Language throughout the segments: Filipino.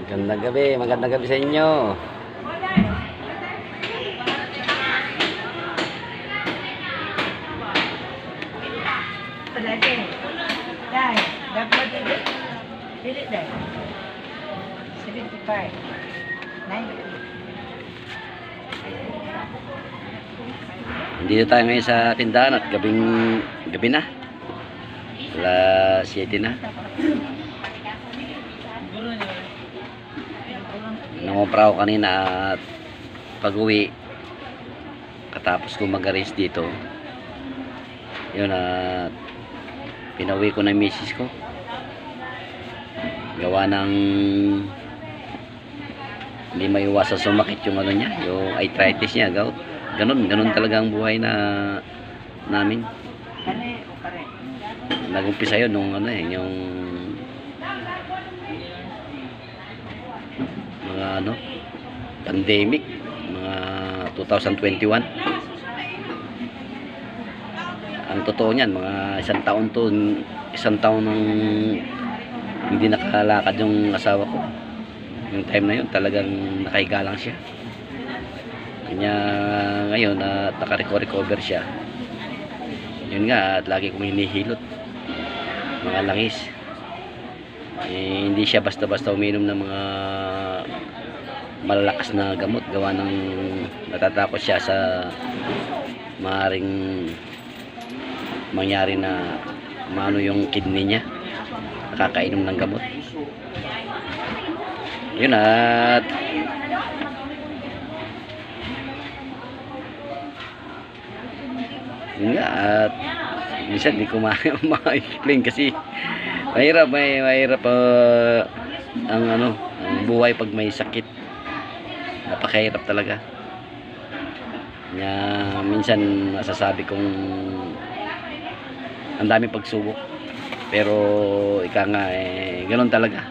Magandang gabi sa inyo. Dito tayo ngayon sa tindahan at gabi na. Alas 7 na. Nangumpra ako kanina at pag-uwi katapos ko mag-arrange dito. Yun at pinauwi ko na yung misis ko. Gawa ng hindi maiwasan sumakit yung ano niya, yung arthritis niya, gout. Ganun talaga ang buhay na namin. Nag-umpisa yun nung ano yung mga pandemic, mga 2021. Ang totoo niyan, mga isang taon nang hindi nakalakad yung asawa ko. Yung time na yun talagang nakahiga lang siya. Kanya ngayon na naka-recover siya. Yun nga, at lagi kong hinihilot mga langis. Hindi siya basta-basta uminom ng mga malalakas na gamot, gawa ng natatakot siya sa maaaring mangyari na maano yung kidney niya nakakainom ng gamot. Yun at minsan di ko ma-explain kasi mahirap ang buhay pag may sakit. Napakahirap talaga. Minsan masasabi kong ang daming pagsubok, pero ika nga ganoon talaga.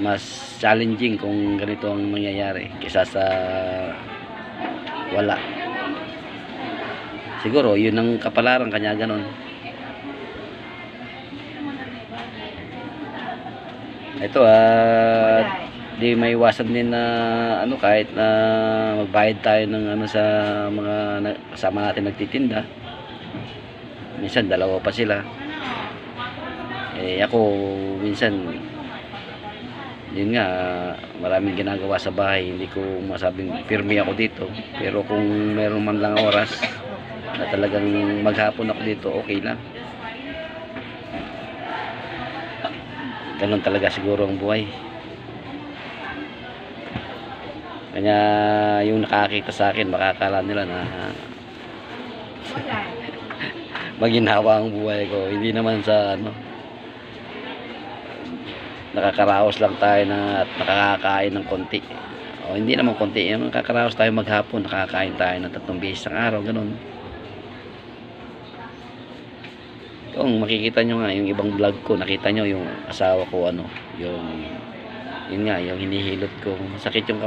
Mas challenging kung ganito ang mangyayari kaysa sa wala. Siguro yun ang kapalaran kanya, ganon. Ito di may iwasan din na kahit na magbayad tayo ng sa mga kasama natin nagtitinda. Minsan dalawa pa sila. Ako minsan yun nga, maraming ginagawa sa bahay, hindi ko masabing firme ako dito, pero kung meron man lang oras na talagang maghapon ako dito, okay lang. Ganun talaga siguro ang buhay. Kanya yung nakakita sa akin, makakala nila na maginawa ang buhay ko. Hindi naman sa nakakaraos lang tayo na at nakakakain ng konti. O hindi naman konti, yung nakakaraos tayo maghapon, nakakain tayo ng 3 beses ang araw, ganun. Kung makikita nyo nga yung ibang vlog ko, nakita nyo yung asawa ko yun nga, yung hinihilot ko, masakit yung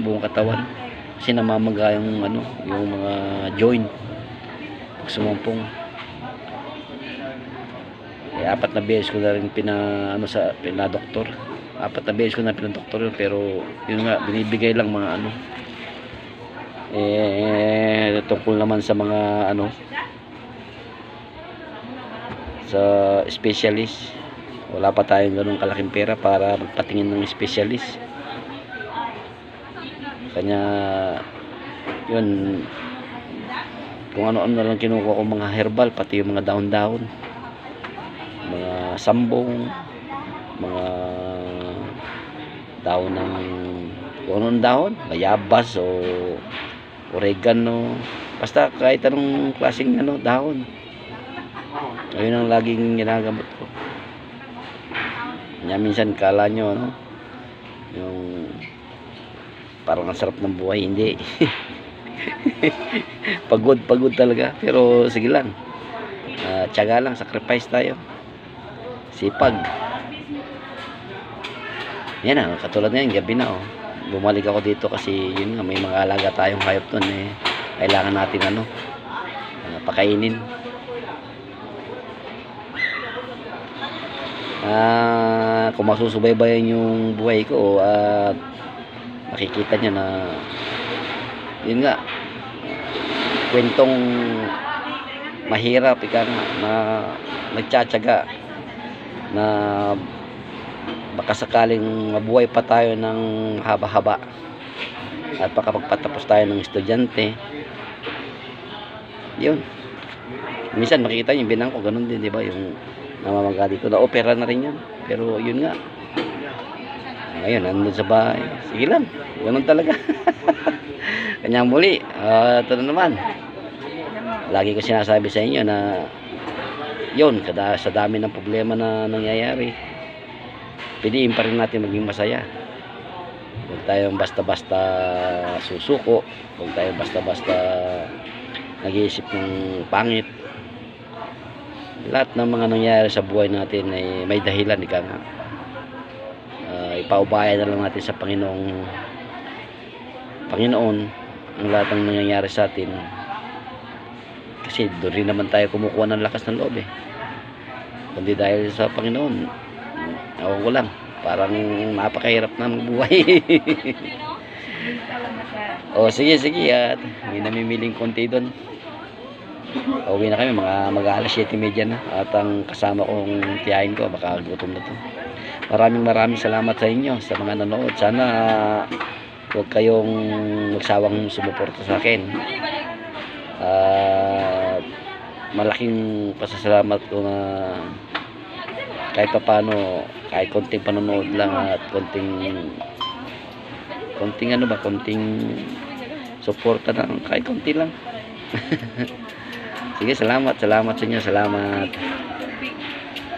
buong katawan kasi namamaga yung yung mga joint pag sumumpong. 4 na beses ko na rin pinadoktor. 4 na beses ko na pinadoktor yun, pero yun nga, binibigay lang mga tungkol naman sa mga sa specialist. Wala pa tayong ganung kalaking pera para magpatingin ng specialist. Kanya yun, kung ano-ano na lang kinukuha ko, mga herbal, pati yung mga dahon-dahon, mga sambong, mga dahon ng kung anong dahon, bayabas o oregano, basta kahit anong klaseng dahon. Ayun ang laging ginagamot ko. Minsan kala nyo yung parang ang sarap ng buhay, hindi. pagod talaga, pero sige lang, tiyaga lang, sacrifice tayo, sipag. Yan katulad na yan, gabi na bumalik ako dito kasi yun nga, may mga alaga tayong hayop doon, kailangan natin pakainin. kung masusubaybayan yung buhay ko at makikita nyo na yun nga, kwentong mahirap ika nga, na nagtsatsaga na baka sakaling mabuhay pa tayo ng haba-haba at baka pagpatapos tayo ng estudyante. Yun, minsan makikita yung binang ko ganun din, di ba, yung namamaga dito, na opera na rin yun, pero yun nga, ngayon nandun sa bahay, sige lang, ganun talaga. Kanya muli, ito na naman, lagi ko sinasabi sa inyo na yun, sa dami ng problema na nangyayari, piliin pa rin natin maging masaya. Huwag tayong basta-basta susuko, huwag tayong basta-basta nag-iisip ng pangit. Lahat ng mga nangyayari sa buhay natin ay may dahilan, ika nga. Ipaubaya na lang natin sa Panginoon ang lahat ng nangyayari sa atin, kasi doon rin naman tayo kumukuha ng lakas ng loob kundi dahil sa Panginoon. Ako ko lang, parang napakahirap na magbuhay. O sige, at may namimiling konti doon. Uwi na kami, mag-alas 7:30 na, at ang kasama kong tiyahin ko baka gutom na to. Maraming salamat sa inyo, sa mga nanood. Sana huwag kayong magsawang sumuporta sa akin. Malaking pasasalamat ko na kahit papano, kahit konting panonood lang at konting suporta lang, kahit konti lang. Sige, salamat sa inyo, salamat.